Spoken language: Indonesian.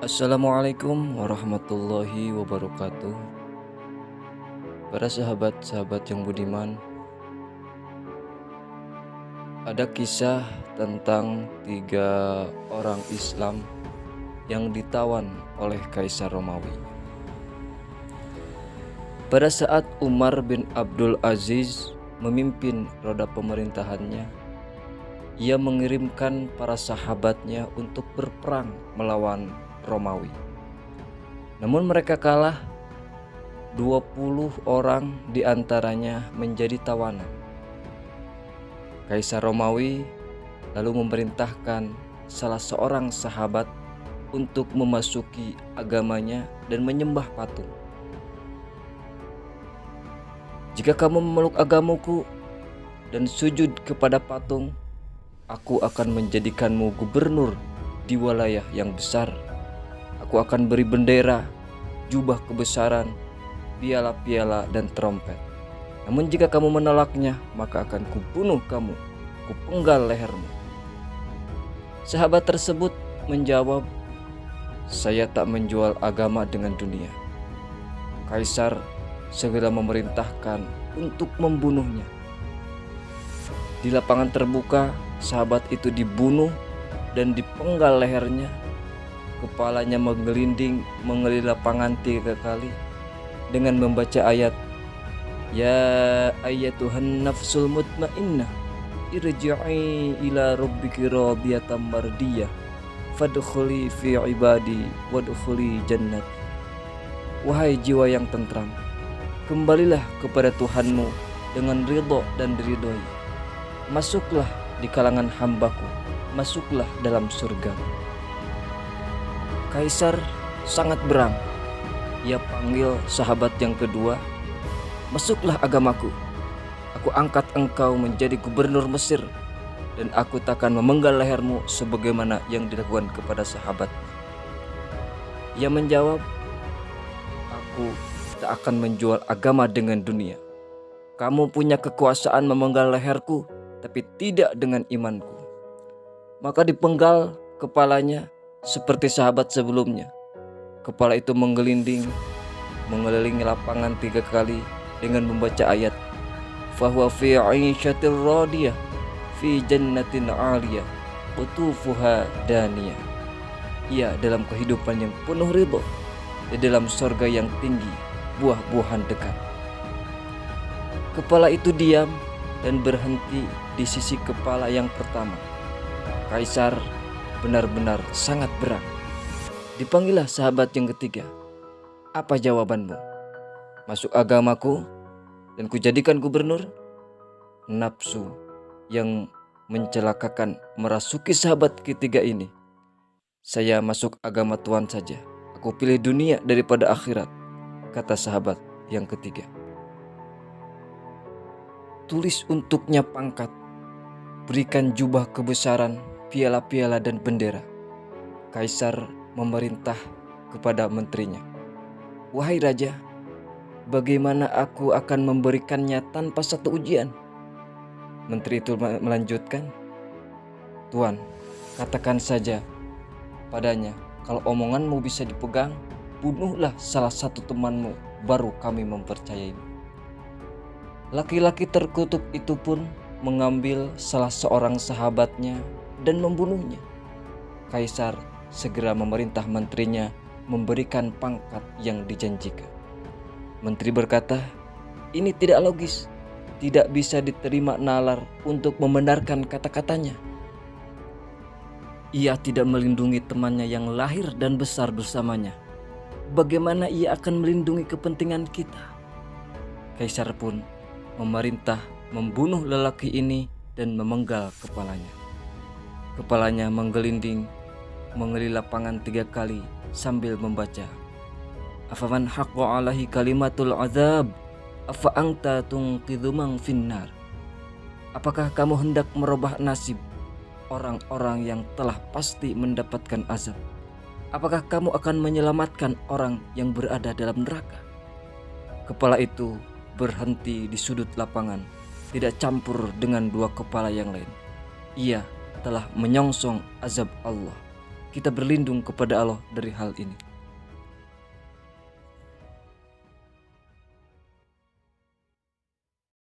Assalamualaikum warahmatullahi wabarakatuh. Para sahabat-sahabat yang budiman, ada kisah tentang 3 orang Islam yang ditawan oleh Kaisar Romawi. Pada saat Umar bin Abdul Aziz memimpin roda pemerintahannya, ia mengirimkan para sahabatnya untuk berperang melawan Romawi. Namun mereka kalah. 20 orang diantaranya menjadi tawanan. Kaisar Romawi lalu memerintahkan salah seorang sahabat untuk memasuki agamanya dan menyembah patung. "Jika kamu memeluk agamaku dan sujud kepada patung, aku akan menjadikanmu gubernur di wilayah yang besar. Aku akan beri bendera, jubah kebesaran, piala-piala dan trompet. Namun jika kamu menolaknya, maka akan kubunuh kamu, kupenggal lehermu." Sahabat tersebut menjawab, "Saya tak menjual agama dengan dunia." Kaisar segera memerintahkan untuk membunuhnya. Di lapangan terbuka, sahabat itu dibunuh dan dipenggal lehernya. Kepalanya menggelinding mengelilingi lapangan 3 kali dengan membaca ayat, "Ya ayyatuhan nafsul mutmainnah, irji'i ila rabbiki radiyatan mardiyah, fadkhuli fi ibadi wadkhuli jannati." Wahai jiwa yang tentram, kembalilah kepada Tuhanmu dengan ridho dan diridhoi. Masuklah di kalangan hambaku, masuklah dalam surga. Kaisar sangat berang. Ia panggil sahabat yang kedua, "Masuklah agamaku. Aku angkat engkau menjadi gubernur Mesir, dan aku takkan memenggal lehermu sebagaimana yang dilakukan kepada sahabat." Ia menjawab, "Aku tak akan menjual agama dengan dunia. Kamu punya kekuasaan memenggal leherku, tapi tidak dengan imanku." Maka dipenggal kepalanya seperti sahabat sebelumnya. Kepala itu menggelinding mengelilingi lapangan 3 kali dengan membaca ayat, "Fahuwa fi 'aisyatir radiyah fi jannatin 'aliyah qutufuha daniyah." Ia dalam kehidupan yang penuh ridho di dalam surga yang tinggi, buah-buahan dekat. Kepala itu diam dan berhenti di sisi kepala yang pertama. Kaisar benar-benar sangat berang. Dipanggillah sahabat yang ketiga, "Apa jawabanmu? Masuk agamaku dan kujadikan gubernur?" Nafsu yang mencelakakan merasuki sahabat ketiga ini. "Saya masuk agama Tuhan saja. Aku pilih dunia daripada akhirat," kata sahabat yang ketiga. "Tulis untuknya pangkat, berikan jubah kebesaran, piala-piala dan bendera." Kaisar memerintah kepada menterinya, "Wahai raja, bagaimana aku akan memberikannya tanpa satu ujian?" Menteri itu melanjutkan, "Tuan, katakan saja padanya, kalau omonganmu bisa dipegang, bunuhlah salah satu temanmu, baru kami mempercayaimu." Laki-laki terkutuk itu pun mengambil salah seorang sahabatnya dan membunuhnya. Kaisar segera memerintah menterinya memberikan pangkat yang dijanjikan. Menteri berkata, "Ini tidak logis, tidak bisa diterima nalar untuk membenarkan kata-katanya. Ia tidak melindungi temannya yang lahir dan besar bersamanya. Bagaimana ia akan melindungi kepentingan kita?" Kaisar pun memerintah membunuh lelaki ini dan memenggal kepalanya. Kepalanya menggelinding mengelilingi lapangan 3 kali sambil membaca, "Afaman haqqa alaihi kalimatul azab, afa anta tunqidhu man finnar." Apakah kamu hendak merubah nasib orang-orang yang telah pasti mendapatkan azab? Apakah kamu akan menyelamatkan orang yang berada dalam neraka? Kepala itu berhenti di sudut lapangan, tidak campur dengan 2 kepala yang lain. Ia telah menyongsong azab Allah. kita berlindung kepada Allah dari hal ini.